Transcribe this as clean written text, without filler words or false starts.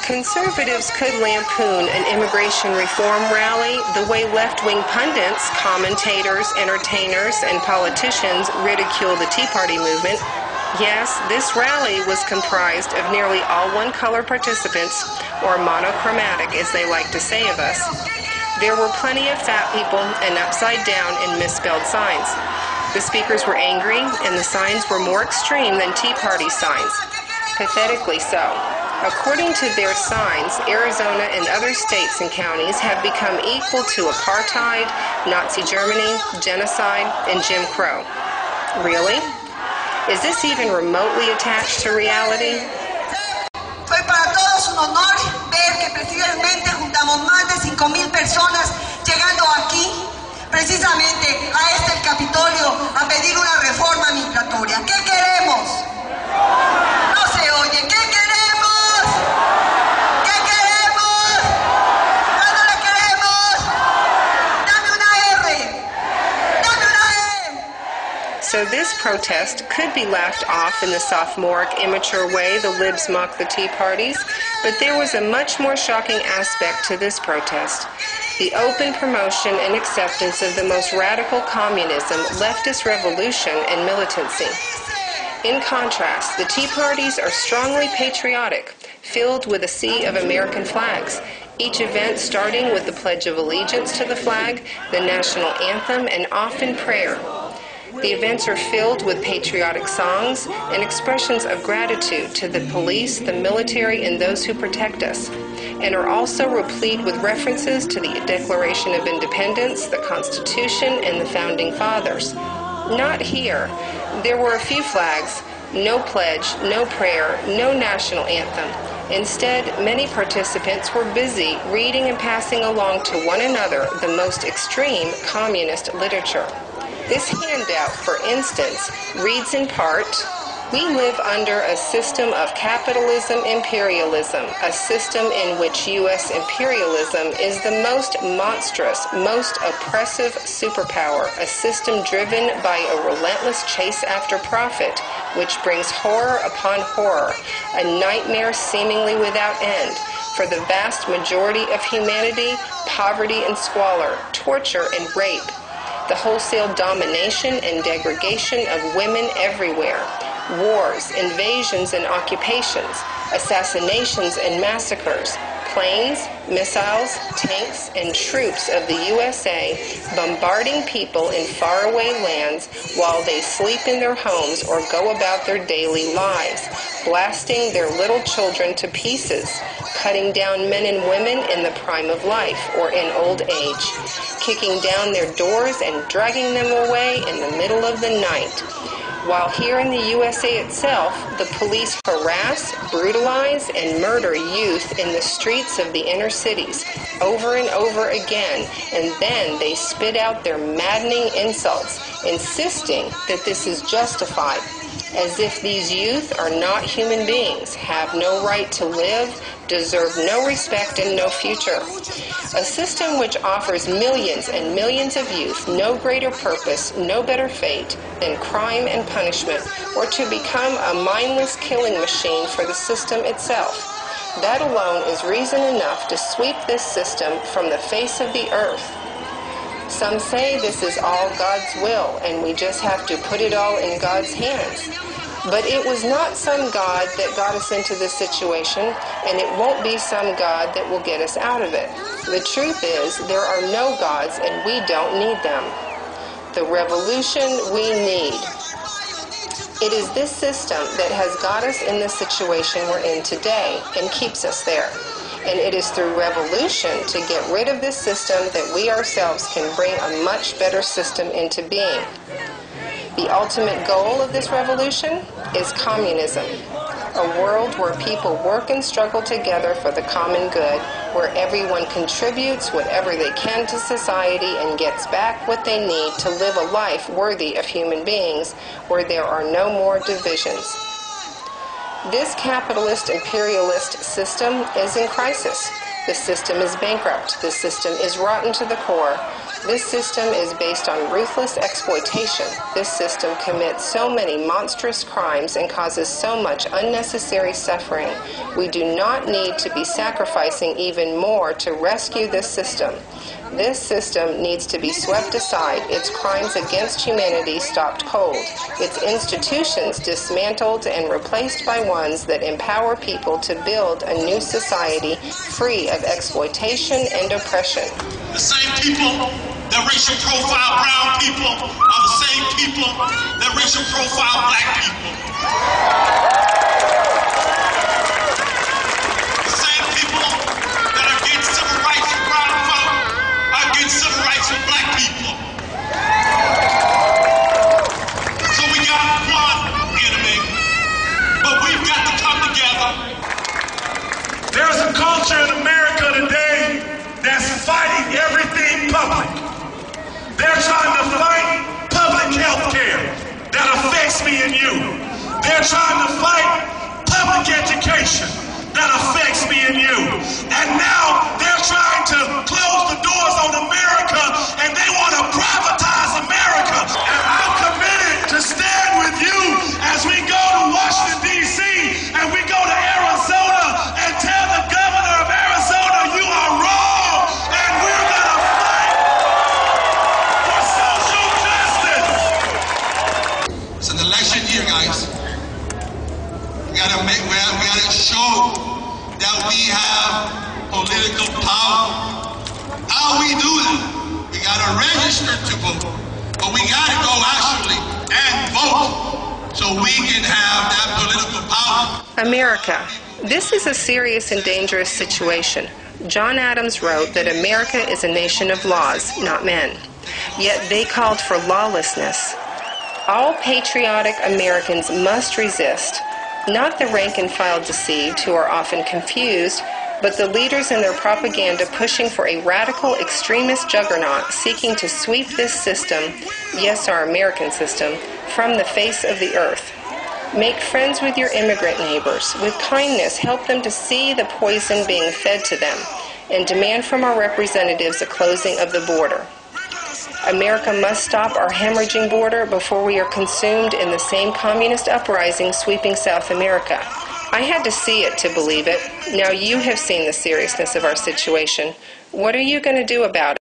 Conservatives could lampoon an immigration reform rally the way left-wing pundits, commentators, entertainers, and politicians ridicule the Tea Party movement. Yes, this rally was comprised of nearly all one-color participants, or monochromatic as they like to say of us. There were plenty of fat people and upside-down and misspelled signs. The speakers were angry, and the signs were more extreme than Tea Party signs. Pathetically so. According to their signs, Arizona and other states and counties have become equal to apartheid, Nazi Germany, genocide, and Jim Crow. Really? Is this even remotely attached to reality? Fue para todos un honor ver que precisamente juntamos más de 5,000 personas llegando aquí, precisamente a el Capitolio, a pedir una reforma migratoria. ¿Qué queremos? No se oye. ¿Qué queremos? ¿Qué queremos? ¿Cuándo la queremos? Dame una R. Dame una E. So this protest could be laughed off in the sophomoric, immature way the libs mock the Tea Parties, but there was a much more shocking aspect to this protest. The open promotion and acceptance of the most radical communism, leftist revolution, and militancy. In contrast, the Tea Parties are strongly patriotic, filled with a sea of American flags, each event starting with the Pledge of Allegiance to the flag, the national anthem, and often prayer. The events are filled with patriotic songs and expressions of gratitude to the police, the military, and those who protect us, and are also replete with references to the Declaration of Independence, the Constitution, and the Founding Fathers. Not here. There were a few flags, no pledge, no prayer, no national anthem. Instead, many participants were busy reading and passing along to one another the most extreme communist literature. This handout, for instance, reads in part, "We live under a system of capitalism imperialism, a system in which U.S. imperialism is the most monstrous, most oppressive superpower, a system driven by a relentless chase after profit, which brings horror upon horror, a nightmare seemingly without end, for the vast majority of humanity, poverty and squalor, torture and rape, the wholesale domination and degradation of women everywhere, wars, invasions and occupations, assassinations and massacres, planes, missiles, tanks, and troops of the USA bombarding people in faraway lands while they sleep in their homes or go about their daily lives, blasting their little children to pieces, cutting down men and women in the prime of life or in old age, kicking down their doors and dragging them away in the middle of the night. While here in the USA itself, the police harass, brutalize, and murder youth in the streets of the inner cities over and over again, and then they spit out their maddening insults, insisting that this is justified, as if these youth are not human beings, have no right to live, deserve no respect and no future. A system which offers millions and millions of youth no greater purpose, no better fate than crime and punishment, or to become a mindless killing machine for the system itself. That alone is reason enough to sweep this system from the face of the earth. Some say this is all God's will, and we just have to put it all in God's hands. But it was not some God that got us into this situation, and it won't be some God that will get us out of it. The truth is, there are no gods, and we don't need them. The revolution we need. It is this system that has got us in the situation we're in today and keeps us there. And it is through revolution to get rid of this system that we ourselves can bring a much better system into being. The ultimate goal of this revolution is communism, a world where people work and struggle together for the common good, where everyone contributes whatever they can to society and gets back what they need to live a life worthy of human beings, where there are no more divisions. This capitalist imperialist system is in crisis. The system is bankrupt. The system is rotten to the core. This system is based on ruthless exploitation. This system commits so many monstrous crimes and causes so much unnecessary suffering. We do not need to be sacrificing even more to rescue this system. This system needs to be swept aside, its crimes against humanity stopped cold, its institutions dismantled and replaced by ones that empower people to build a new society free of exploitation and oppression. The same people that racial profile brown people are the same people that racial profile black people. The same people that are against civil rights for brown folk are against civil rights for black people. So we got one enemy, but we've got to come together. There's a culture in America today that's fighting everything public. They're trying to fight public health care that affects me and you. They're trying to fight public education that affects me and you. And now they're trying to close the doors on America and they want to privatize America. And I'm committed to stand with you as we go to Washington, D.C. and we go to Arizona and tell the governor of Arizona you are wrong and we're going to fight for social justice. It's an election year, guys. We gotta show that we have political power. How we do that? We gotta register to vote, but we gotta go actually and vote so we can have that political power. America. This is a serious and dangerous situation. John Adams wrote that America is a nation of laws, not men. Yet they called for lawlessness. All patriotic Americans must resist, not the rank-and-file deceived who are often confused, but the leaders in their propaganda pushing for a radical extremist juggernaut seeking to sweep this system, yes, our American system, from the face of the earth. Make friends with your immigrant neighbors. With kindness, help them to see the poison being fed to them, and demand from our representatives a closing of the border. America must stop our hemorrhaging border before we are consumed in the same communist uprising sweeping South America. I had to see it to believe it. Now you have seen the seriousness of our situation. What are you going to do about it?